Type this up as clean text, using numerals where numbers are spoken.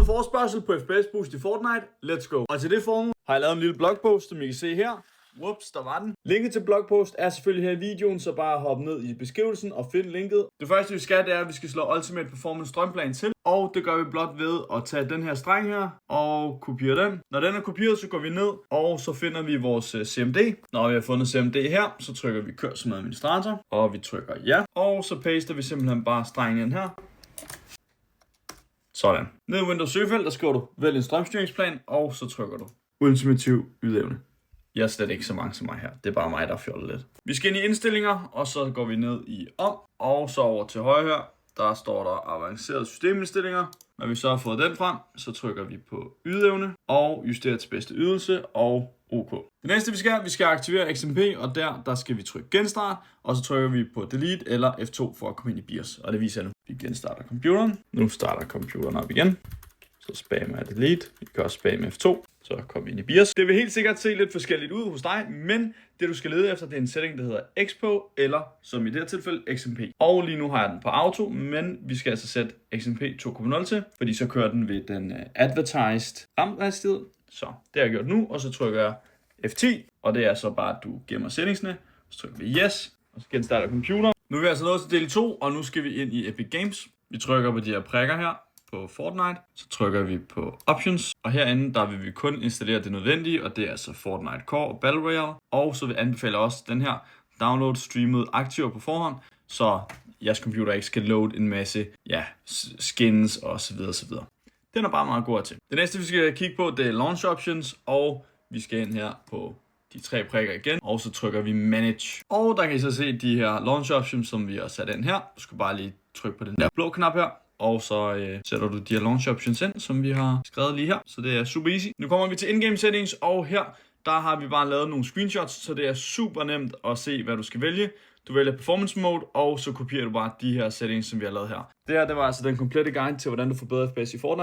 fået en forespørgsel på FPS Boost i Fortnite. Let's go. Og til det formål har jeg lavet en lille blogpost, som I kan se her. Whoops, der var den. Linket til blogpost er selvfølgelig her i videoen, så bare hop ned i beskrivelsen og find linket. Det første vi skal, det er, at vi skal slå Ultimate Performance strømplan til. Og det gør vi blot ved at tage den her streng her og kopiere den. Når den er kopieret, så går vi ned, og så finder vi vores CMD. Når vi har fundet CMD her, så trykker vi kør som administrator, og vi trykker ja. Og så paster vi simpelthen bare strengen ind her. Sådan. Ned i Windows søgefelt, der skriver du vælg en strømstyringsplan, og så trykker du ultimativ ydeevne. Jeg er slet ikke så mange som mig her. Det er bare mig, der fjollet lidt. Vi skal ind i indstillinger, og så går vi ned i om, og så over til højre her. Der står der avancerede systemindstillinger. Når vi så har fået den frem, så trykker vi på ydeevne og justerer til bedste ydelse og OK. Det næste vi skal aktivere XMP, og der skal vi trykke genstart, og så trykker vi på delete eller F2 for at komme ind i BIOS. Og det viser nu. Vi genstarter computeren. Nu starter computeren op igen. Så spammer jeg delete. Vi kan også spamme F2. Så kommer vi ind i BIOS. Det vil helt sikkert se lidt forskelligt ud hos dig, men det du skal lede efter, det er en setting, der hedder Expo, eller som i det her tilfælde XMP. Og lige nu har jeg den på auto, men vi skal altså sætte XMP 2.0 til, fordi så kører den ved den advertised ramhastighed. Så det har jeg gjort nu, og så trykker jeg F10, og det er så bare, at du gemmer settingsene. Så trykker vi yes, og så genstarter computer. Nu er vi altså nået til del 2, og nu skal vi ind i Epic Games. Vi trykker på de her prikker her på Fortnite, så trykker vi på Options, og herinde der vil vi kun installere det nødvendige, og det er altså Fortnite Core og Battle Royale, og så vil jeg anbefale også den her download streamet aktiver på forhånd, så jeres computer ikke skal load en masse skins og så videre, så videre. Den er bare meget god til. Det næste vi skal kigge på, det er Launch Options, og vi skal ind her på de 3 prikker igen, og så trykker vi Manage. Og der kan I så se de her Launch Options, som vi har sat ind her. Du skal bare lige trykke på den der blå knap her, og så sætter du de her launch options ind, som vi har skrevet lige her. Så det er super easy. Nu kommer vi til in-game settings, og her der har vi bare lavet nogle screenshots, så det er super nemt at se, hvad du skal vælge. Du vælger performance mode, og så kopierer du bare de her settings, som vi har lavet her. Det her, det var altså den komplette guide til, hvordan du forbedrer FPS i Fortnite.